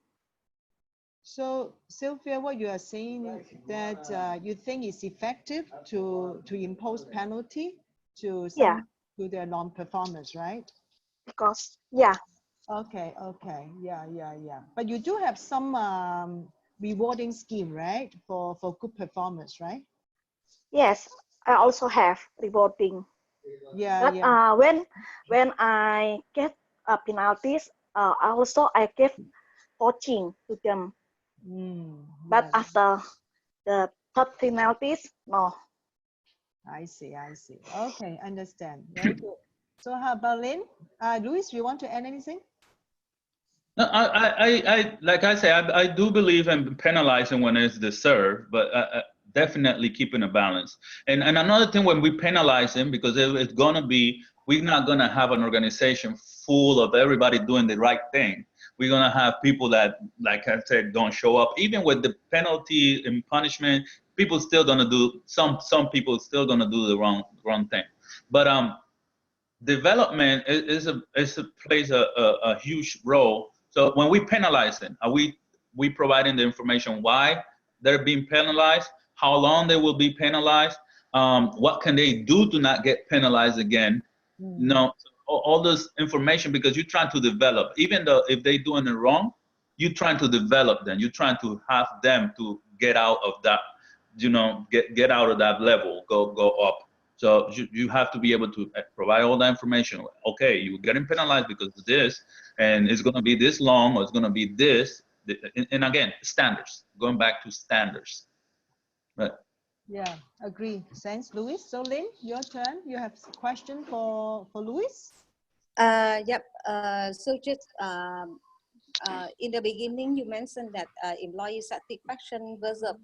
So Sylvia, what you are saying is that you think it's effective to impose penalty to Yeah, the non-performers, right? because yeah, Okay, yeah. But you do have some rewarding scheme, right, for good performance, right? yes, I also have rewarding. Yeah, But yeah. when I get penalties, also I give coaching to them. But Yeah. after the third penalties, no. I see. Okay, understand. Very good. So how about Lynn? Luis, you want to add anything? No, like I say, I do believe in penalizing when it's deserved, but definitely keeping a balance. And another thing, when we penalize them, because it's gonna be, we're not gonna have an organization full of everybody doing the right thing. We're gonna have people that, like I said, don't show up. Even with the penalty and punishment, people still gonna do some people still gonna do the wrong thing. But development plays a huge role. So when we penalize them, are we providing the information why they're being penalized, how long they will be penalized, what can they do to not get penalized again? No, all this information, because you're trying to develop, even though if they're doing it wrong, you're trying to develop them. You're trying to have them to get out of that, get out of that level, go up. So you have to be able to provide all that information. Okay, you're getting penalized because of this, and it's going to be this long, or it's going to be this. And again, standards. Going back to standards. Right. Yeah, agree. Thanks, Luis. So Lynn, your turn. You have a question for Luis? Yep. So just in the beginning, you mentioned that employee satisfaction versus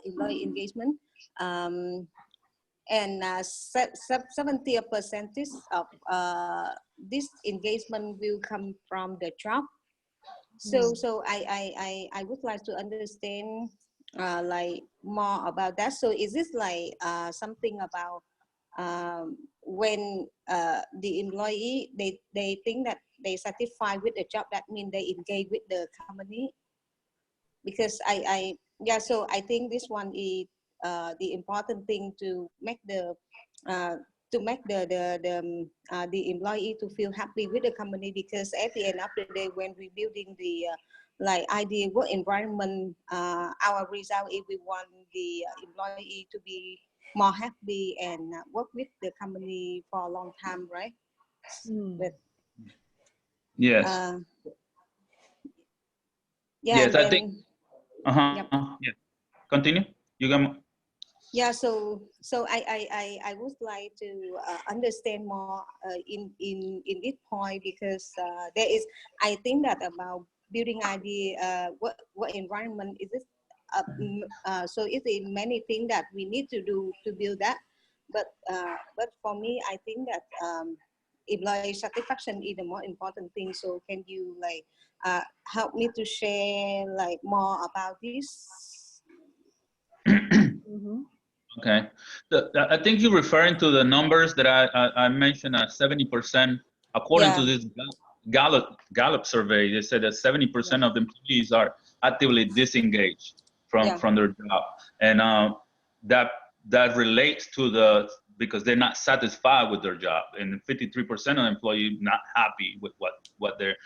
employee engagement. And 70% of this engagement will come from the job. So I would like to understand like more about that. So is this like something about when the employee they think that they satisfied with the job, that means they engage with the company? Because yeah, so I think this one is the important thing to make the the employee to feel happy with the company, because at the end of the day, when we're building the like ideal work environment, our result is we want the employee to be more happy and work with the company for a long time, right? But, Yes. yeah, Yes, and I then, think. yep. Yeah. Continue. You got. Yeah, so I would like to understand more in this point, because there is, I think that about building idea, what environment is this? So it's many things that we need to do to build that, but for me, I think that employee satisfaction is the more important thing. So can you like help me to share like more about this? Okay. I think you're referring to the numbers that I mentioned, 70%. According to Yeah, this Gallup survey, they said that 70% of the employees are actively disengaged yeah. from their job, and that relates to because they're not satisfied with their job, and 53% of employees not happy with what their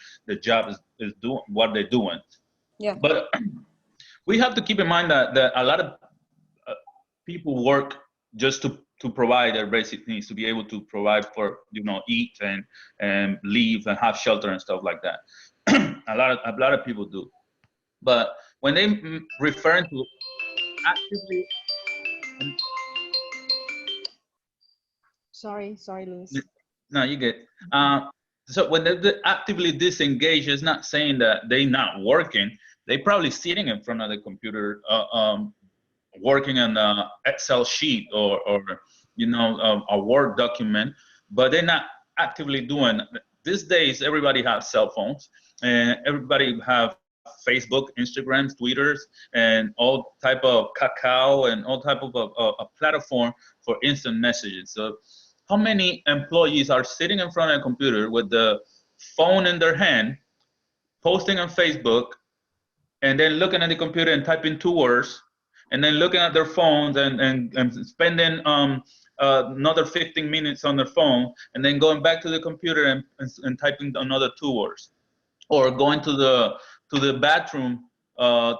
job is doing, what they're doing. Yeah. But we have to keep in mind that a lot of people work just to provide their basic needs, to be able to provide for, eat and live and have shelter and stuff like that. a lot of people do, but when they refer to actively, Sorry, Luis. no, you get. So when they actively disengage, it's not saying that they're not working. They probably sitting in front of the computer, working on an Excel sheet or a Word document, but they're not actively doing. These days, everybody has cell phones, and everybody have Facebook, Instagrams, Twitters, and all type of cacao and all type of a platform for instant messaging. So how many employees are sitting in front of a computer with the phone in their hand, posting on Facebook, and then looking at the computer and typing 2 words, and then looking at their phones and spending another 15 minutes on their phone, and then going back to the computer and typing another 2 words, or going to the bathroom,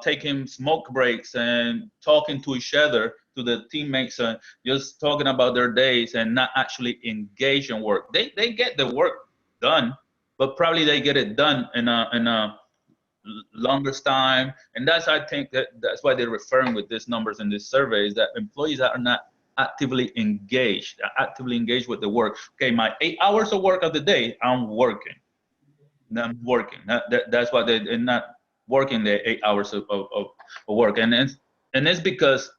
taking smoke breaks and talking to each other, to the teammates, just talking about their days and not actually engage in work. They get the work done, but probably they get it done in a longest time, and I think that's why they're referring with these numbers in this survey, is that employees are not actively engaged with the work. Okay, my 8 hours of work of the day, I'm working. That's why they're not working the 8 hours of work, and it's because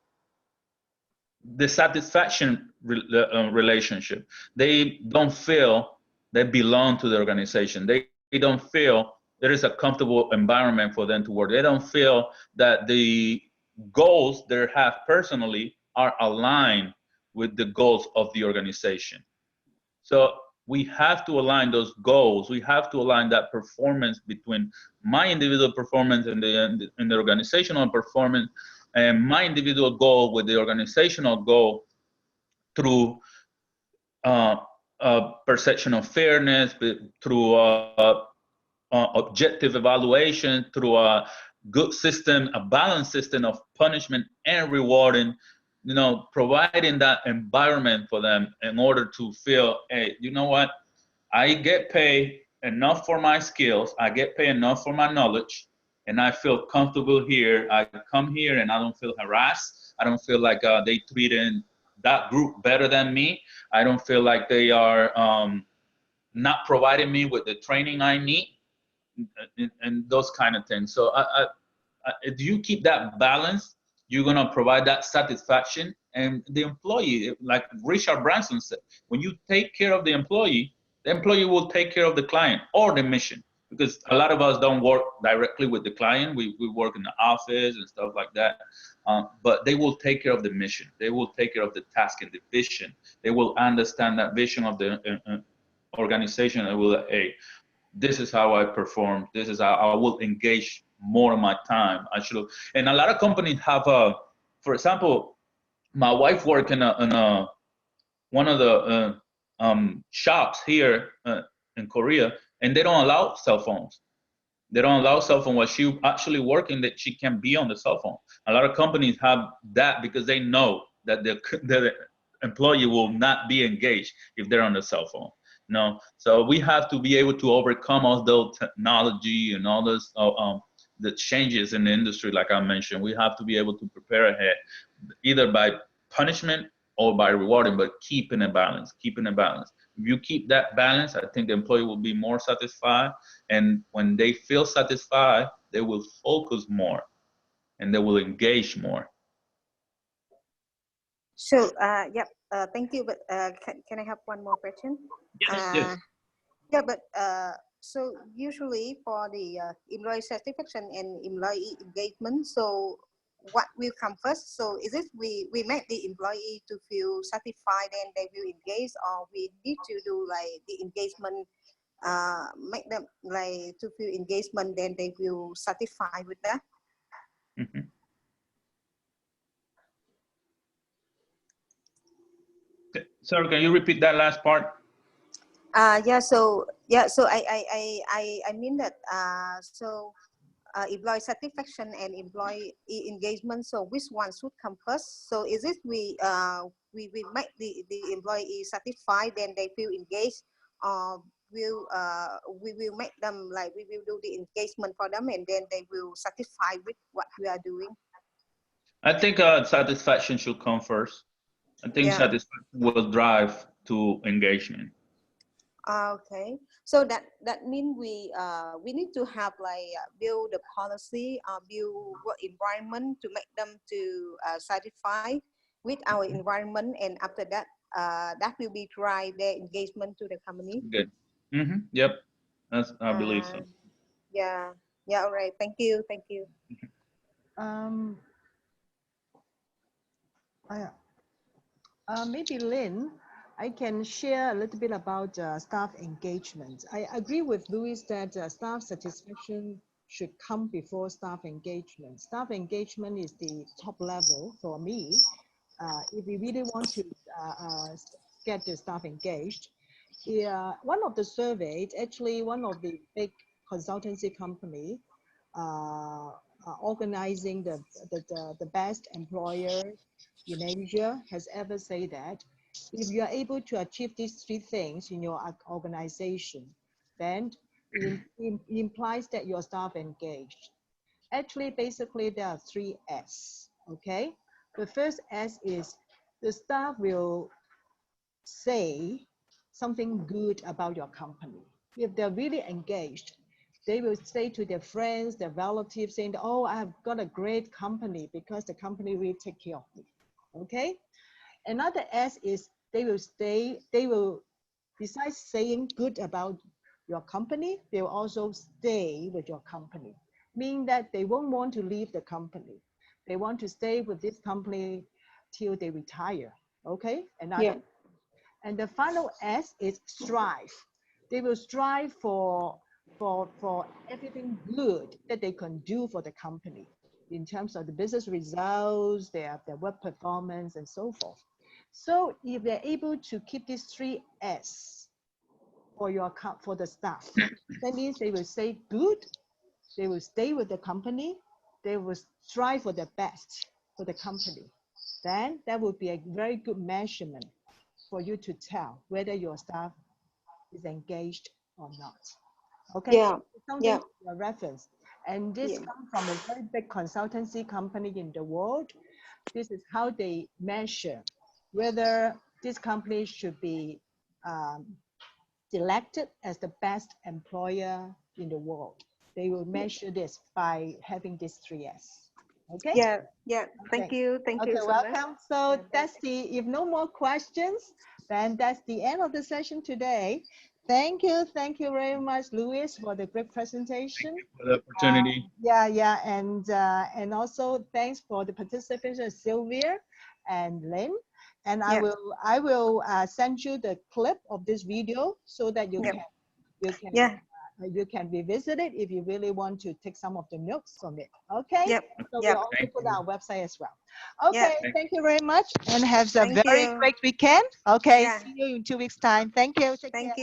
the satisfaction relationship. They don't feel they belong to the organization. They don't feel there is a comfortable environment for them to work. They don't feel that the goals they have personally are aligned with the goals of the organization. So we have to align those goals. We have to align that performance between my individual performance and the organizational performance, and my individual goal with the organizational goal, through perception of fairness, through objective evaluation, through a good system, a balanced system of punishment and rewarding, providing that environment for them in order to feel, hey, you know what? I get paid enough for my skills. I get paid enough for my knowledge, and I feel comfortable here. I come here and I don't feel harassed. I don't feel like they treating that group better than me. I don't feel like they are not providing me with the training I need, and those kind of things. So if you keep that balance, you're gonna provide that satisfaction. And the employee, like Richard Branson said, when you take care of the employee will take care of the client or the mission. Because a lot of us don't work directly with the client. We work in the office and stuff like that. But they will take care of the mission. They will take care of the task and the vision. They will understand that vision of the organization, and will, hey, this is how I perform. This is how I will engage more of my time. And a lot of companies have for example, my wife worked in one of the shops here in Korea, and they don't allow cell phones. They don't allow cell phone while she actually working, that she can be on the cell phone. A lot of companies have that because they know that the employee will not be engaged if they're on the cell phone. No, so we have to be able to overcome all those technology and all those the changes in the industry, like I mentioned. We have to be able to prepare ahead, either by punishment or by rewarding, but keeping a balance. If you keep that balance, I think the employee will be more satisfied, and when they feel satisfied, they will focus more and they will engage more. So, yep, thank you. But can I have one more question? Yes. Yeah, but so usually for the employee satisfaction and employee engagement, so what will come first? So is it we make the employee to feel satisfied and they will engage, or we need to do like the engagement, make them like to feel engagement, then they will satisfy with that? Mm-hmm. Sorry, can you repeat that last part? So I mean that employee satisfaction and employee engagement. So which one should come first? So is it we make the employee satisfied, then they feel engaged, or we will make them like we will do the engagement for them, and then they will satisfy with what we are doing? I think satisfaction should come first. I think Yeah. satisfaction will drive to engagement. Okay, so that means we need to have like build a policy, build work environment to make them to satisfy with our environment, and after that, that will be drive their engagement to the company. Good. Mm-hmm. Yep. I believe so. Yeah. All right. Thank you. Um, maybe Lynn, I can share a little bit about staff engagement. I agree with Louis that staff satisfaction should come before staff engagement. Staff engagement is the top level for me. If we really want to get the staff engaged, one of the surveys, actually one of the big consultancy company organizing the best employer in Asia has ever said that if you are able to achieve these three things in your organization, then it implies that your staff engaged. Actually, basically, there are three S, okay? The first S is the staff will say something good about your company. If they're really engaged, they will say to their friends, their relatives, saying, oh, I've got a great company because the company will take care of me, okay? Another S is they will, besides saying good about your company, they will also stay with your company, meaning that they won't want to leave the company. They want to stay with this company till they retire, okay? And the final S is strive. They will strive for everything good that they can do for the company in terms of the business results, their work performance, and so forth. So if they're able to keep these three S for the staff, that means they will say good, they will stay with the company, they will strive for the best for the company. Then that would be a very good measurement for you to tell whether your staff is engaged or not. Okay, so something for reference. And this comes from a very big consultancy company in the world. This is how they measure whether this company should be selected as the best employer in the world. They will measure this by having these three S. Okay? Yeah. Thank you so welcome. much. So that's if no more questions, then that's the end of the session today. Thank you very much, Louis, for the great presentation. For the opportunity. And also thanks for the participation, Sylvia and Lynn. And I will send you the clip of this video so that you can revisit it if you really want to take some of the notes from it. Okay. So we'll also put our website as well. Okay. Thank you very much, and have a very great weekend. Okay. See you in 2 weeks' time. Thank you. Take care.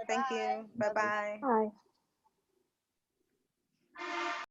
Thank you. Bye bye. Bye.